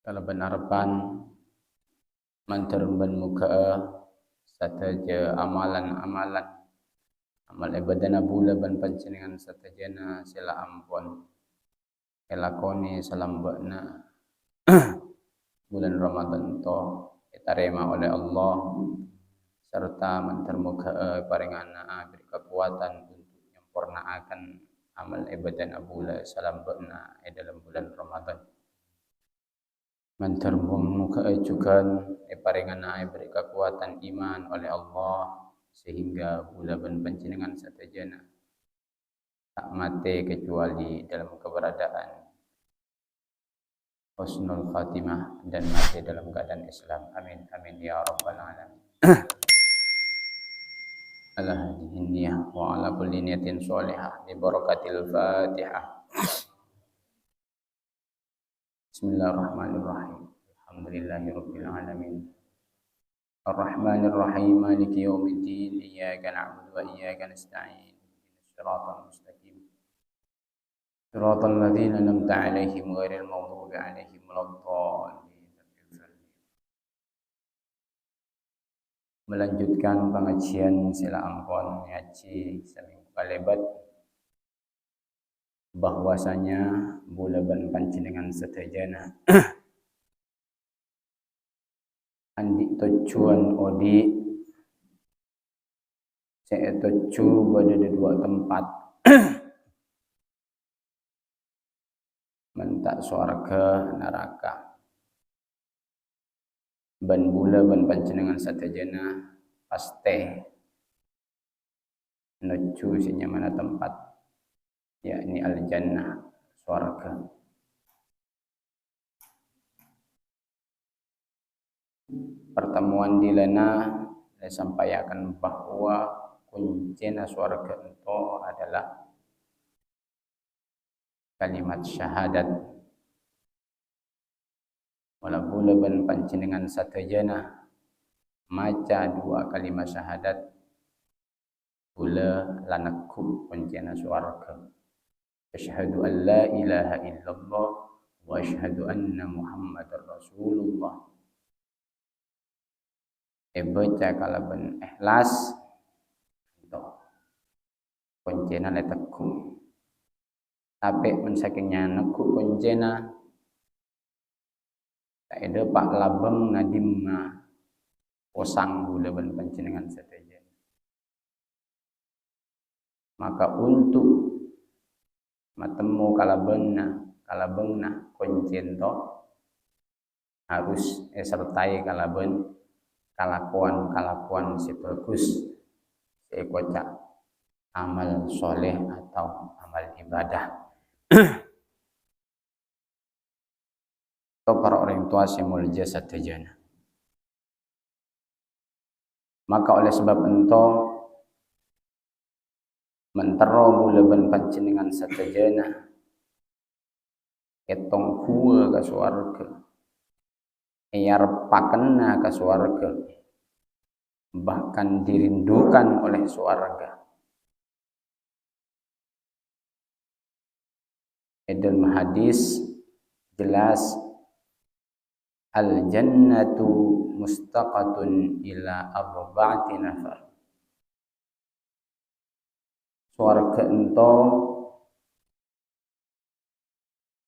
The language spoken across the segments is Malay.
Kalau benarapan mantarun ban muka sataja amalan-amalan amal ibadana bula ban pancenengan satajana sila ampun elakoni salambana bulan Ramadan to diterima oleh Allah serta mantar muka paringana beri kekuatan untuk menyempurnakan amal ibadana bula salambana dalam bulan Ramadan. Mantar muka juga paringan beri kekuatan iman oleh Allah sehingga bulan panjenengan satajana tak mati kecuali dalam keberadaan husnul khatimah dan mati dalam keadaan Islam. Amin amin ya rabbal alamin. Ala hadhihi niyyah wa ala kulli niyatin shalihah bi barakatil Fatihah. Bismillahirrahmanirrahim. Alhamdulillahirabbil alamin. Ar-Rahmanir Rahim. Maliki yaumiddin. Iyyaka na'budu wa iyyaka nasta'in. Ihdinas siratal mustaqim. Siratal ladzina an'amta 'alaihim ghairil maghdubi 'alaihim waladdallin. Melanjutkan pengajian sila ampun ngaji seminggu kalebat bahwasanya bulan panjenengan satajana andi tujuan odi saya tuju pada dua tempat mentak surga neraka ban bula ban panjenengan satajana pasti nuju sinya mana tempat yakni al-jannah surga. Pertemuan di lana saya sampaikan bahwa kuncinya surga itu adalah kalimat syahadat. Walaupun ban panjenengan satajana maca dua kalimat syahadat bula lanakku kuncinya surga. Asyhadu an la ilaha illallah wa asyhadu anna Muhammadar Rasulullah. Baca kalaban ikhlas itu kuncinya letakku. Tapi mensakingnya naku kuncinya tak ada pak labeng nadimma posang gula ban panjenengan saja. Maka untuk matemu kalabengna kuncien to harus sertai kalakuan si bagus si kocak amal soleh atau amal ibadah. Atau para orang tua si mulja satajana. Maka oleh sebab ento mentero bulan panjenengan satajana ketong kuwa ke swarga pakenna ke swarga bahkan dirindukan oleh swarga. Dalam hadis jelas al-jannatu mustaqatun ila arba'ati nafar. Swarga ento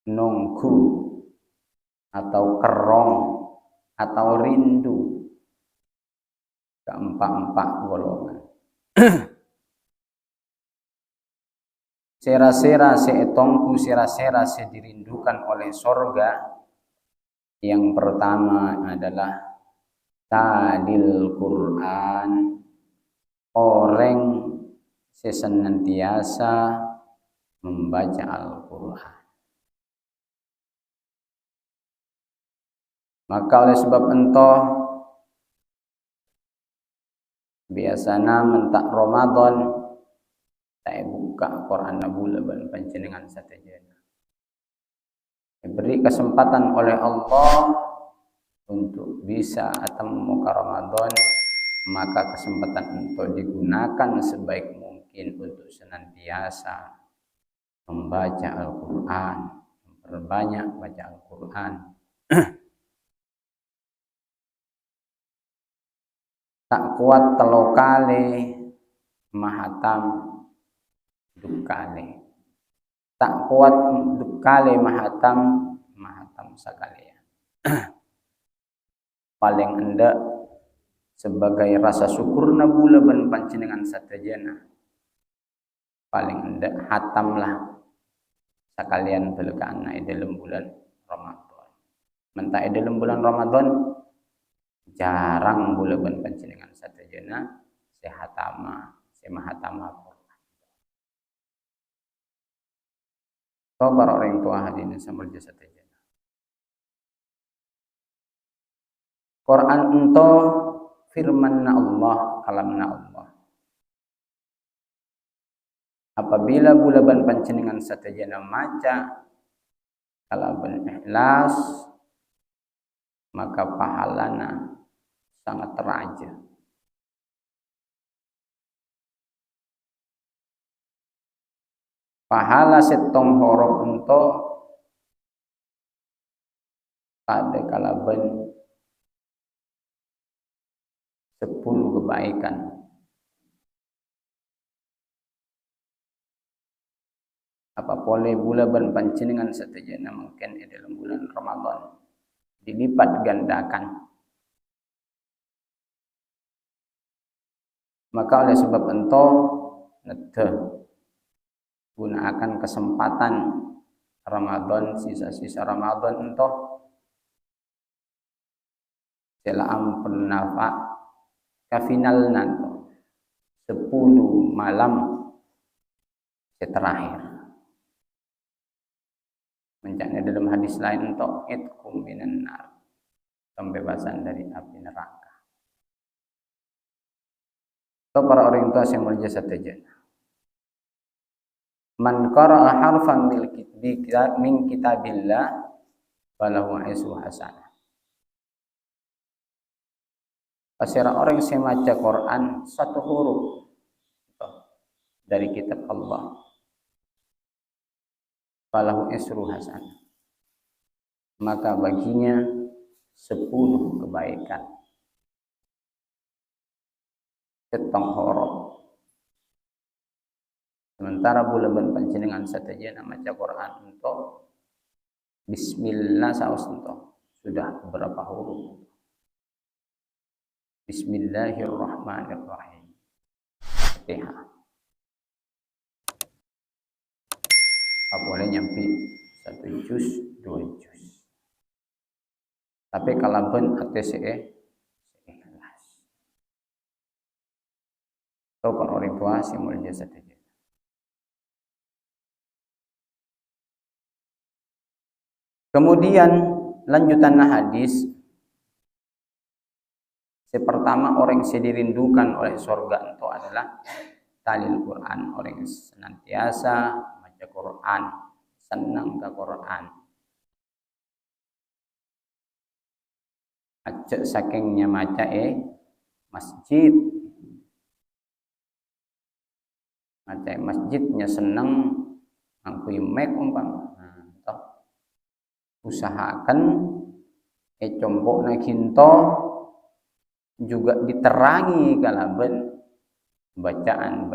nunggu atau kerong atau rindu keempat golongan. Sera-sera seetongku sera-sera dirindukan oleh sorga. Yang pertama adalah talil Quran, orang senantiasa membaca Al-Quran. Maka oleh sebab ento biasana mentak Ramadan saya buka Quran nabula ban panjenengan satajana. Diberi kesempatan oleh Allah untuk bisa atau ke Ramadan, maka kesempatan itu digunakan sebaik mungkin untuk senantiasa membaca Al-Quran, memperbanyak baca Al-Quran. tak kuat telokale mahatam dukale, tak kuat dukale mahatam sekalian. Paling endak sebagai rasa syukurna bulan panjenengan satajana, paling endak hatamlah sekalian belakang dalam bulan Ramadan. Mentah dalam bulan Ramadan jarang bulan panjenengan satajana sehatama semahatama Quran. Kau para orang tua hadirin sama jasa satajana. Quran ento firmanna Allah, kalamna Allah. Apabila bulan panjenengan satajana maca kalaban ikhlas, maka pahalana sangat teraja. Pahala setong horok ento ada kalaban 10 kebaikan. Apa boleh bulan panjenengan satajana mungkin dalam bulan Ramadan dilipat gandakan. Maka oleh sebab ento nete gunakan kesempatan Ramadan, sisa-sisa Ramadan ento selaam pernafa ke final nanto 10 malam terakhir. Mencaknya dalam hadis lain untuk itkum minan nar, pembebasan dari api neraka. Itu para orang tua yang mulia satajana. Man qara'a harfan min kitabillah falahu isru hasanah. Pasira orang yang membaca Quran satu huruf dari kitab Allah, falahu isru hasanah, maka baginya 10 kebaikan. Setong horok. Sementara bulan panjenengan satajana maca Quran untuk bismillah saos untuk sudah berapa huruf? Bismillahirrahmanirrahim. Fatihah. Boleh nyampe 1 juz, 2 juz. Tapi kalau ben ATCE ikhlas. Itu kan orang tua si mulia saja. Kemudian lanjutan hadis. Pertama orang yang dirindukan oleh surga itu adalah talil Quran, orang yang senantiasa baca Quran, senang ke Quran. Acak sakingnya maca masjid. Maca masjidnya senang angkui mek umpama. Usahakan combok na kinto juga diterangi kalaban bacaan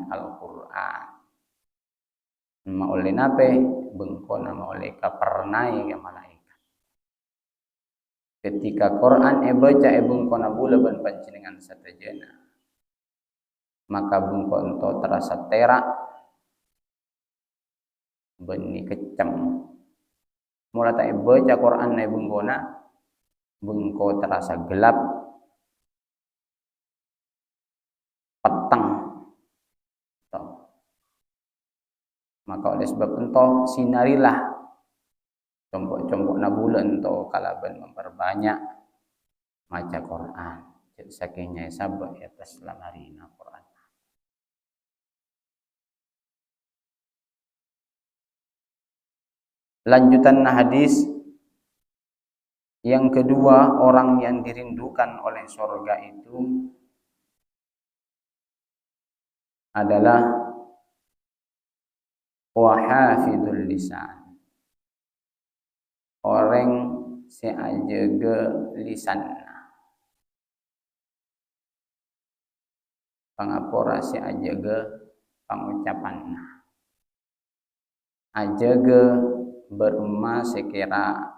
Al-Quran. Maulih nape bengkona maulih kapernai ya malaikat. Ketika Quran baca bengkona bula ban panjenengan satajana, maka bengkon to terasa terak beni kecem. Mula tak baca Quran na bengkona bengko terasa gelap petang. Maka oleh sebab ento sinarilah combok-combok na bulan ento kalaban memperbanyak maca Quran. Sakingnya sabah atas lamarina Quran. Lanjutan hadis yang kedua, orang yang dirindukan oleh surga itu adalah wahafidul lisan. Orang seajaga lisan. pangapora si ajaga pangucapanna. Ajaga berma sekira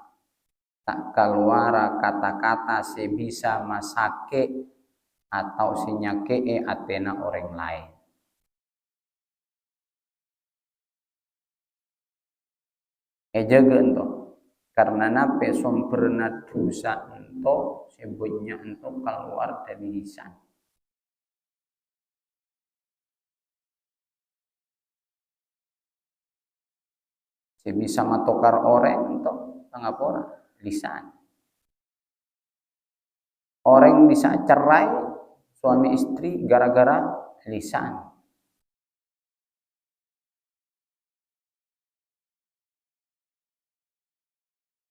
tak keluar kata-kata sebisa masake atau sinyake atena orang lain. Jaga ento karena nape sumberna dosa ento sebutnya ento keluar dari lisan. Sebisa matokar orang ento pangapora lisan. Orang bisa cerai suami istri gara-gara lisan.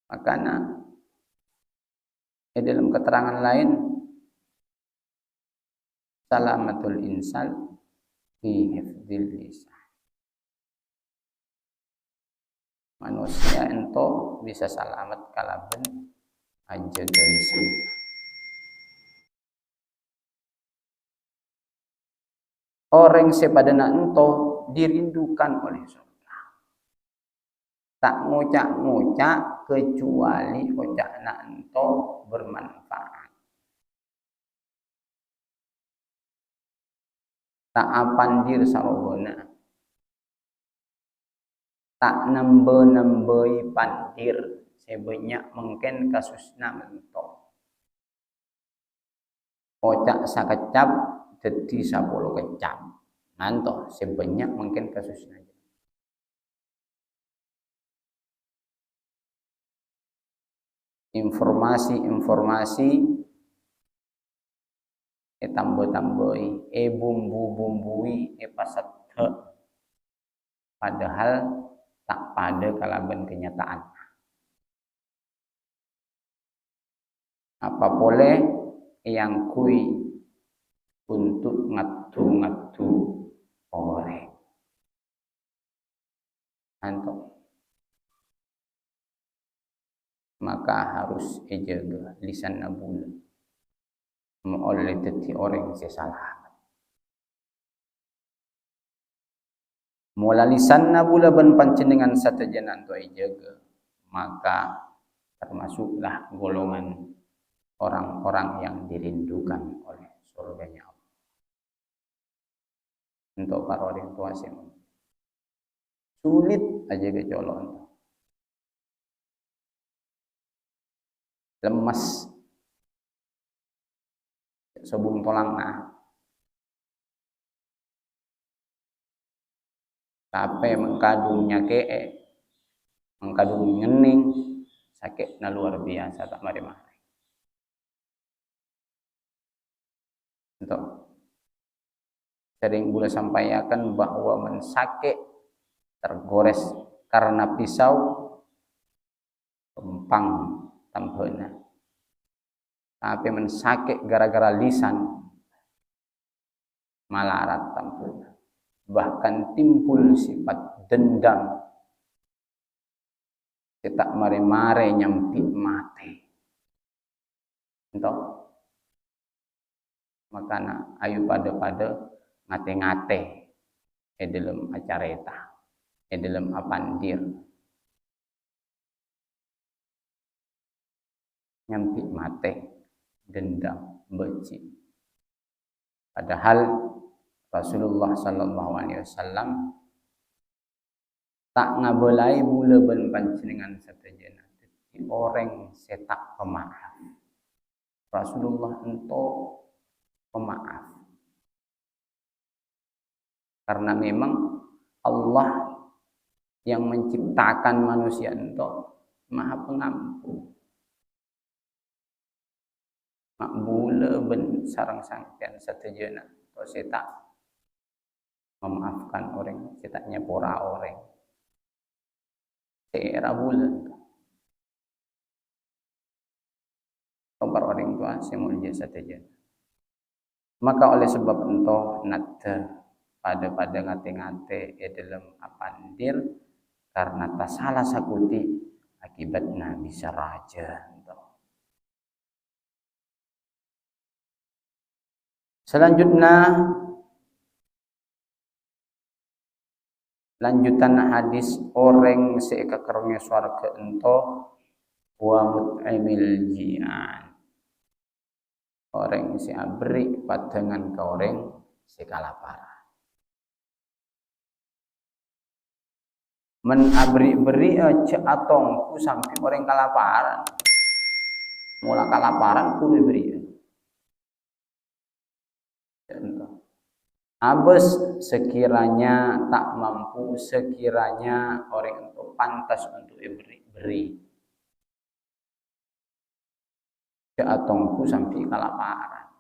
Makanya dalam keterangan lain salamatul insan fi hifdzil lisan. Manusia ento bisa selamat kalaban ajaga lisan. Orang sepadana ento dirindukan oleh surga. Tak ngucak-ngucak kecuali ucakna ento bermanfaat. Tak apandir sarobona. Tak nembe-nembei pandir sebanyak mungkin kasusna mentok. Ucak sakecap jadi 10 kecap. Nanto sebanyak mungkin kasusna. Informasi tambah-tambahi bumbu-bumbui pasathe padahal tak pada kalaban kenyataan. Apa boleh yang kui untuk ngatu-ngatu orang. Anto. Maka harus jaga lisan nabula. Oleh teti orang sesalah. Mula lisan nabula ban pancenengan satajanan tu jaga. Maka termasuklah golongan orang-orang yang dirindukan oleh surganya Allah. Untuk para orang tua semua. Sulit aja kecolon. Lemas sebung tolangna tapi mengkadungnya mengkadung ngening sakitnya luar biasa tak mari-mari. Untuk sering bula sampaikan bahwa mensakit tergores karena pisau rempang tampena. Tapi mensakit gara-gara lisan malarat tampena. Bahkan timbul sifat dendam. Kita mare-mare nyampi mati. Entah. Makanya ayo pada ngate-ngate dalam acara eta. Dalam apandir. Nyampi mati. Dendam, benci. Padahal Rasulullah sallallahu alaihi wasallam tak ngabelai bula ben panjenengan satajana. Jadi orang setak pemaaf. Rasulullah ento pemaaf. Karena memang Allah yang menciptakan manusia ento Maha Pengampun. Makbula ben sarang sangkian satajana to setak memaafkan orang, setak nyepora orang. Seera bulan. Kabar orang tua semuanya satajana. Maka oleh sebab ento nate pada ngate-ngate dalam apandir karena tak salah sakuti akibatnya bisa raja. Selanjutnya Lanjutan hadis orang seeka karunia swarga ento wa mut'imil ji'an. Orang si abri padangan ka orang si kalaparan. Men abri-beri aja atongku sampai orang kalaparan. Mula kalaparan ku beri. Abes sekiranya tak mampu, sekiranya orang itu pantas untuk beri. Atongku sampai kalaparan.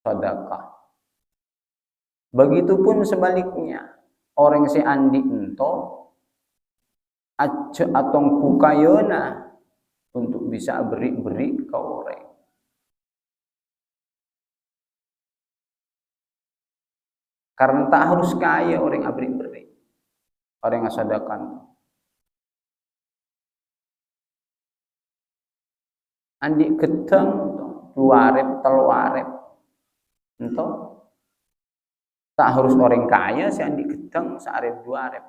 Sedekah. Begitupun sebaliknya, orang si andi ento aja atongku kayona untuk bisa beri ke orang. Karena tak harus kaya orang beri. Orang yang sedekah. Andi gedeng dua rep telu arep. Ento tak harus orang kaya si andi gedeng searep dua arep.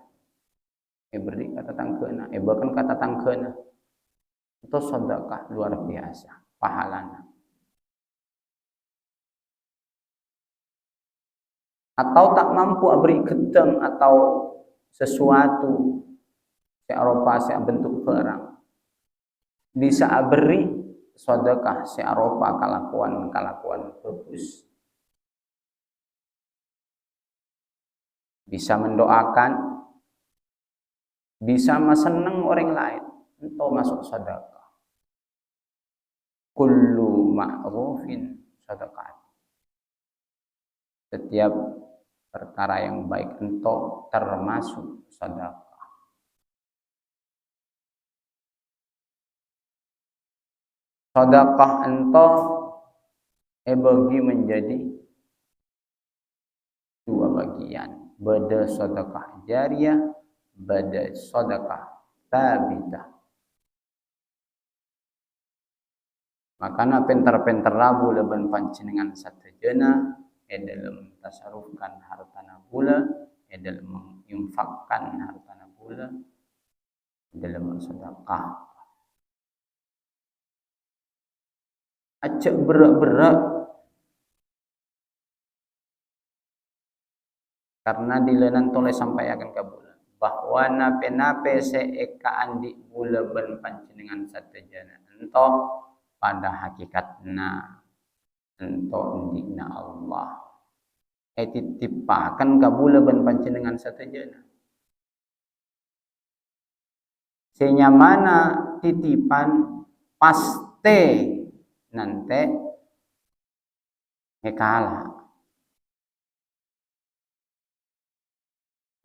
Beri kata tangkeuna, bahkan kata tangkeuna. Itu sedekah luar biasa pahalana. Atau tak mampu beri gedeng atau sesuatu searopa bentuk barang bisa beri sedekah searopa kalakuan bagus, bisa mendoakan, bisa seneng orang lain atau masuk sedekah. Kullu ma'rufin sedekah. Setiap perkara yang baik ento termasuk sedekah. Sedekah ento bagi menjadi dua bagian. Bada sedekah jariyah, bada sedekah tabitah. Makana pinter-pinter rabu leban pancingan satajana dalam tasarufkan hartana pula, dalam menginfakkan hartana pula, dalam sedekah. Acak berak-berak karena dilenan toleh sampai akan kabulan bahwa nape-nape seeka andi bula ben pancingan satajana ento pada hakikatna ento indikna Allah titipakan kabula ben pancingan satajana senyamana titipan paste nanti kalah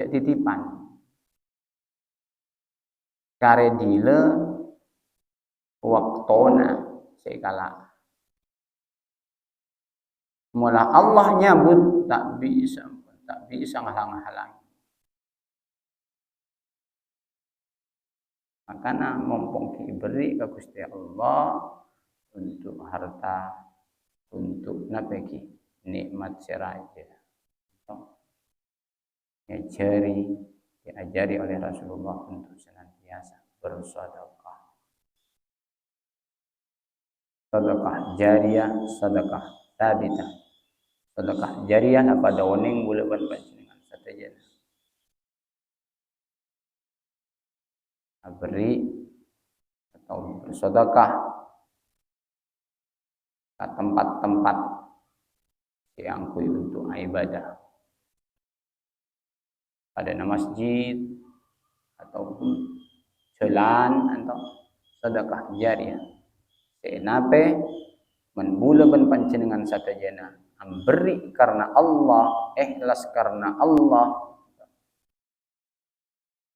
titipan kare dile waktona sekala mula Allah nyabut tak bisa ngalang-halang. Makanya mumpung diberi ke Gusti Allah untuk harta, untuk napeki nikmat seraja. Diajari oleh Rasulullah untuk senantiasa bersedekah. Sedekah jariyah, sedekah tabitah. Sedekah jariyah pada oning boleh berpancingan satajana. Beri atau bersedekah ke tempat-tempat yang untuk ibadah. Pada masjid ataupun jalan atau sedekah jariyah. Senape menbula ben pancingan satajana memberi karena Allah, ikhlas karena Allah,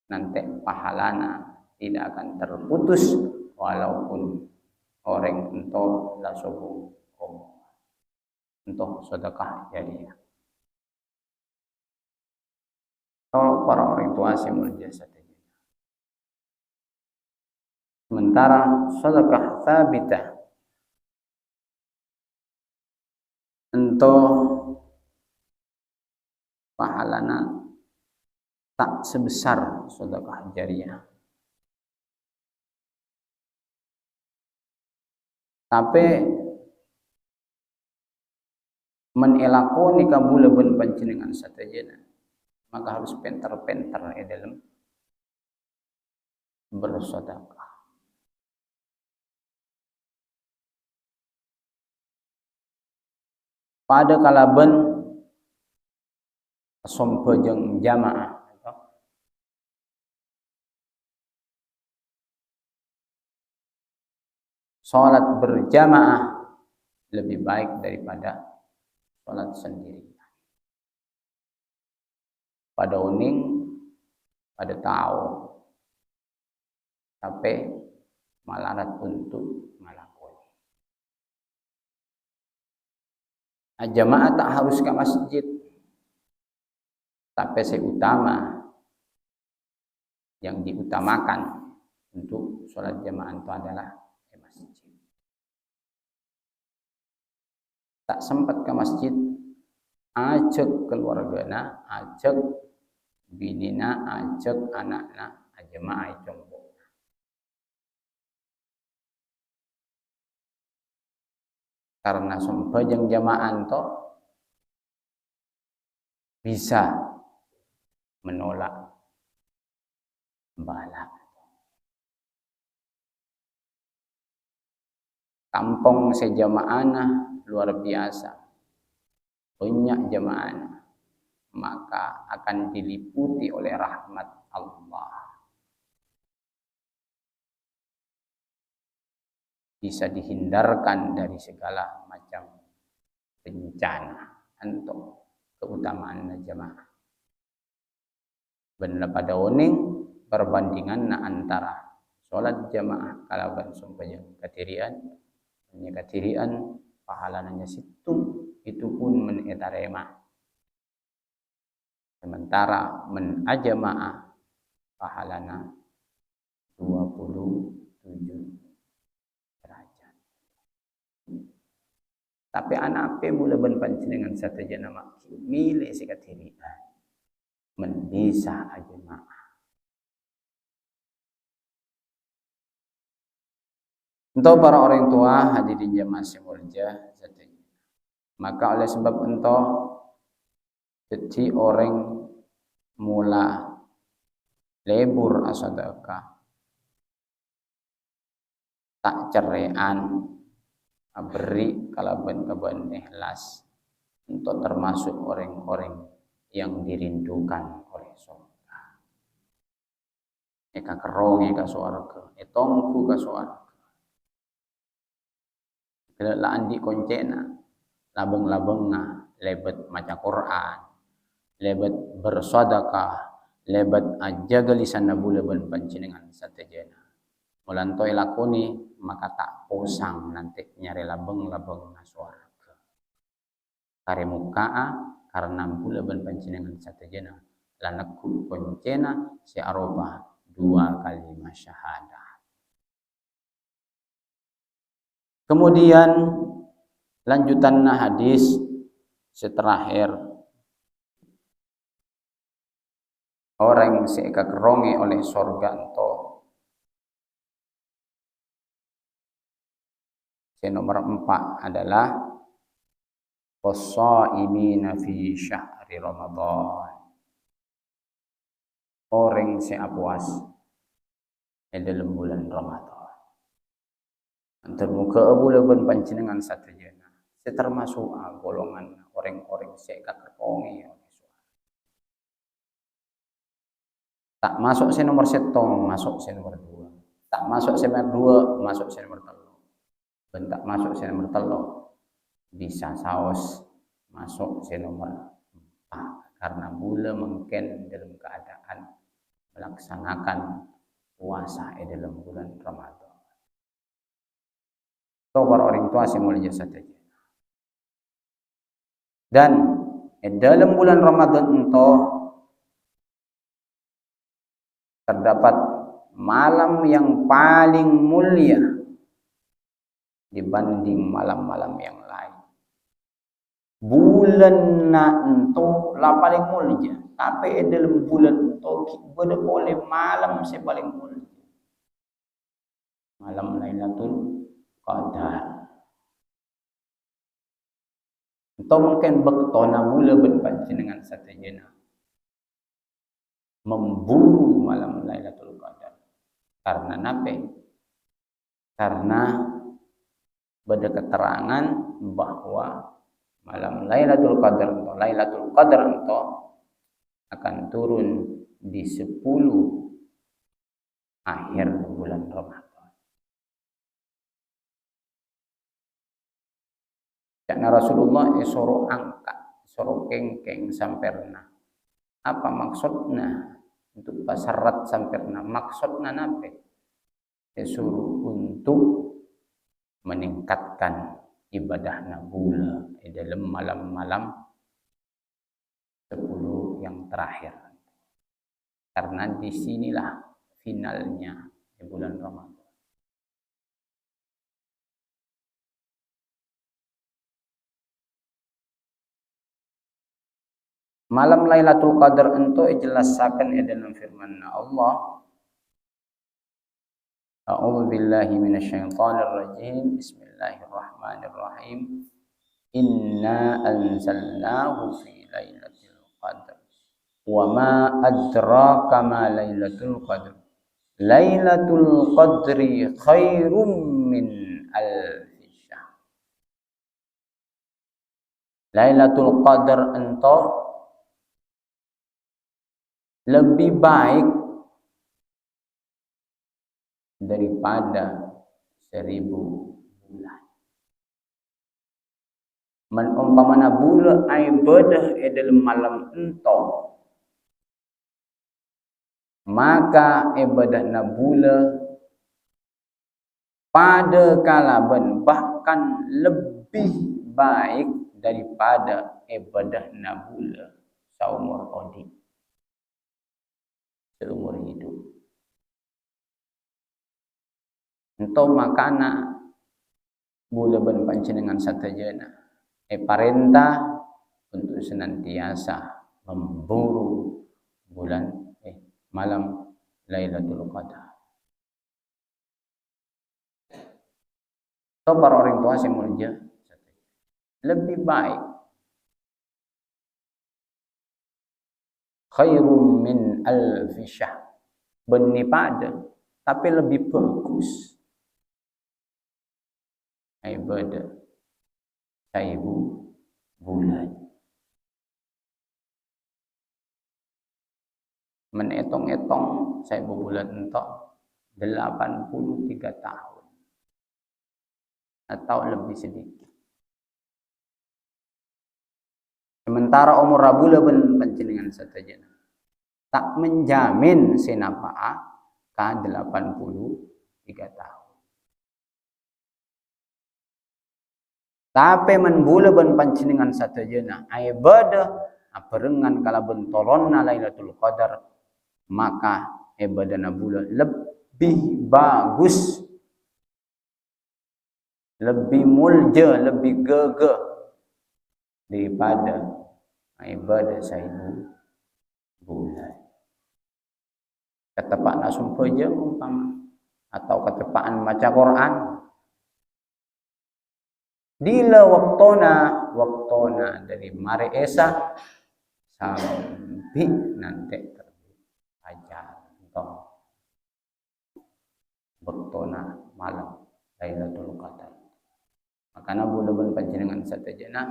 nanti pahalana tidak akan terputus walaupun orang untuk la subuh untuk sedekah jariyah. Kalau para orang tua simul jasa tajana. Sementara sedekah tabitah ento pahalana tak sebesar sedekah jariyah. Tapi menelakoni kabulaban panjenengan satajana, maka harus penter-penter dalam bersedekah. Pada kalaban sompojeng jamaah salat berjamaah lebih baik daripada salat sendiri. Pada uning, pada tahu, tapi malarat untuk melakoni. Jamaah tak harus ke masjid, tapi seutama yang diutamakan untuk sholat jamaah itu adalah ke masjid. Tak sempat ke masjid, ajak keluargana, ajak binina, ajak anakna, jamaah jompo. Karena sempajang jamaah itu bisa menolak bala. Kampung sejamaah luar biasa, banyak jamaah, maka akan diliputi oleh rahmat Allah. Bisa dihindarkan dari segala macam bencana untuk keutamaan jamaah. Benar pada uning perbandingan antara sholat jamaah kalaban sumpahnya katirian pahalanya situ itu pun menetarema. Sementara menajamaah pahalana 27 derajat. Tapi anak pe mula ben panjenengan satajana mak milih sikatirian mendisa ajamaah. Untuk para orang tua hadirin jamaah semulja, maka oleh sebab ento jadi orang mula lebur asadaka tak cerean beri kalaban ikhlas untuk termasuk orang-orang yang dirindukan oleh surga. Eka kerongi ka surga, etongku ka surga. Kalau andi koncena, labeng-labengna, lebet maca Quran, lebet bersedekah, lebet aja gelisan bulan panjenengan satajana. Mulantoi lakoni maka tak posang nanti nyari labeng-labeng surga. Karemukaa karena bulan panjenengan satajana lanakku koncena si aroba 2 kalimat syahadah. Kemudian lanjutan hadis seterakhir orang yang seeka kerongi oleh surga ento nomor 4 adalah was-shaimina fi syahri Ramadan. Orang yang puas dalam bulan Ramadan. Termuka bulan panjenengan satajana. Termasuk golongan orang-orang seeka kerongi oleh surga. Tak masuk si nomor 1, masuk si nomor 2. Tak masuk si nomor 2, masuk si nomor 3. Bentak masuk si nomor 3 bisa saos masuk si nomor 4 karena bulan mungkin dalam keadaan melaksanakan puasa dalam bulan Ramadan. Itu para orang tua semula saja. Dan dalam bulan Ramadan itu terdapat malam yang paling mulia dibanding malam-malam yang lain. bulan na ento la paling mulia, tapi dalam bulan ento kita boleh malam si paling mulia, malam Lailatul Qadar. Ento mungkin bektona mula berpanjenengan satajana memburu malam Lailatul Qadar. Karena napa? Karena ada keterangan bahwa malam Lailatul Qadar itu akan turun di 10 akhir bulan Ramadan. Karena Rasulullah suruh angkat, suruh kengkeng sampirna. Apa maksudnya? Untuk pasyarat sampirna. Maksudnya apa? Disuruh untuk meningkatkan ibadah nabula di dalam malam-malam 10 yang terakhir. Karena disinilah finalnya di bulan Ramadan. Malam Lailatul Qadar itu dijelaskan dalam firman Allah. A'udzu billahi minasyaitonir rajim. Bismillahirrahmanirrahim. Inna anzalnahu fi lailatul qadr. Wa ma adraka ma lailatul qadr. Lailatul qadri khairum min alfi syahr. Lailatul Qadar itu lebih baik daripada 1000 bulan. Umpamana bulan ibadah dalam malam ento, maka ibadah nabula pada kalaban bahkan lebih baik daripada ibadah nabula seumur hidup. Seumur hidup. Entau makana bula berpanjenengan satajana perintah untuk senantiasa memburu bulan malam Lailatul Qadar. So para orang tua si mulia lebih baik khairum min alfi syahr, benipada tapi lebih bagus ibadah 1000 bulan. Menetong-etong 1000 bulan entok 83 tahun atau lebih sedikit. Sementara umur rabula panjenengan satajana tak menjamin sinapaa ka 83 tahun. Tapi menbula panjenengan satajana ibadah aperengan kala bentolonna Lailatul Qadar, maka ibadah nabula lebih bagus, lebih mulia, lebih gagah daripada ibadah 1000 bulan. Ketepaan sumpah je umpama atau ketepaan baca Quran. Dila waktona dari mari esa sampai nanti terbit fajar atau waktona malam Lailatul Qadar. Makanya bulan panjenengan satajana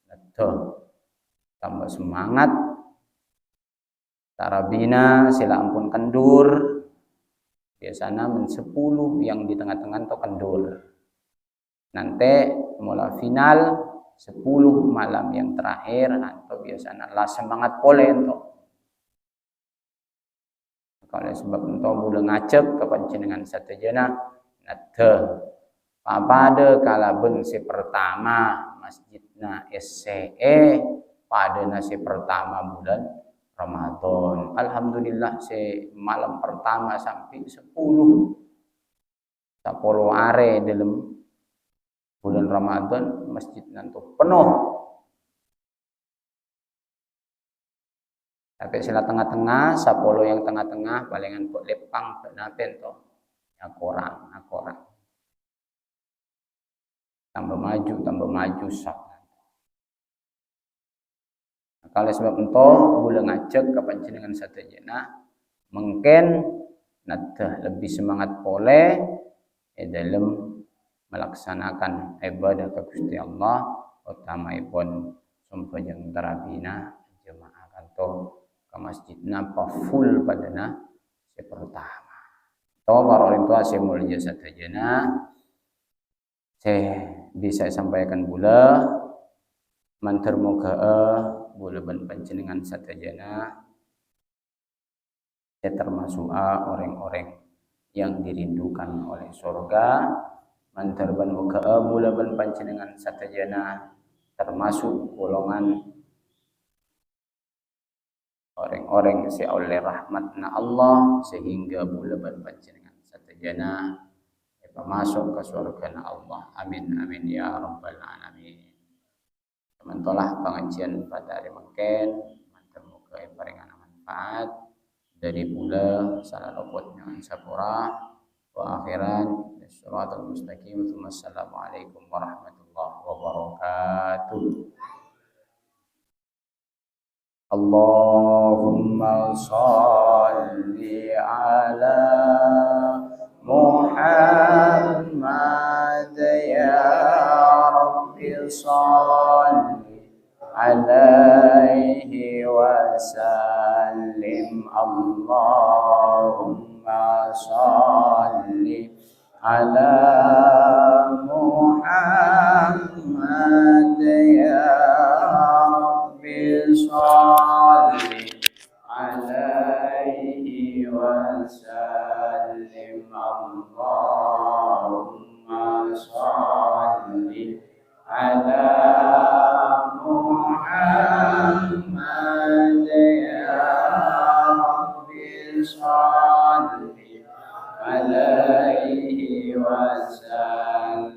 letuh tambah semangat tarabina sila ampun kendur, biasanya men 10 yang di tengah-tengah itu kendur. Nanti mulai final 10 malam yang terakhir atau biasanya lah semangat pole itu. Kalau sebab itu bulan ngacep kepanjenengan satajana nate pada kalaben si pertama masjidna SCE pada nasi pertama bulan Ramadan. Alhamdulillah si malam pertama sampai 10 are dalam bulan Ramadan masjid nanti penuh Sampai sila tengah-tengah, 10 yang tengah-tengah palingan kok lepang benaten to. Ya kurang. Tambah maju sak. Nah, kalau sebab ento boleh ngajak kapan jenengan satajana mungkin nadah lebih semangat pole dalam melaksanakan ibadah ke Gusti Allah utamaipun sembahyang tarawihna jemaah kanto ke masjidna apa full padana pertama. Tahu para orang tua saya mulia satajana saya bisa sampaikan pula mantar moga boleh panjenengan satajana saya termasuk orang-orang yang dirindukan oleh surga. Mantar ban moga boleh panjenengan satajana termasuk golongan orang-orang yang oleh rahmatna Allah sehingga boleh panjenengan satajana masuk ke surga Allah. Amin amin ya rabbal alamin. Teman-teman pengajian pada hari mungkin mantan muka paringan manfaat dari pula salah lopotnya sapura wa akhiran siratal mustaqim. Wassalamualaikum warahmatullahi wabarakatuh. Allahumma shalli ala Muhammad ya Rabbi shalli alaihi wasallim. Allahumma shalli ala Muhammad ya Rabbi shalli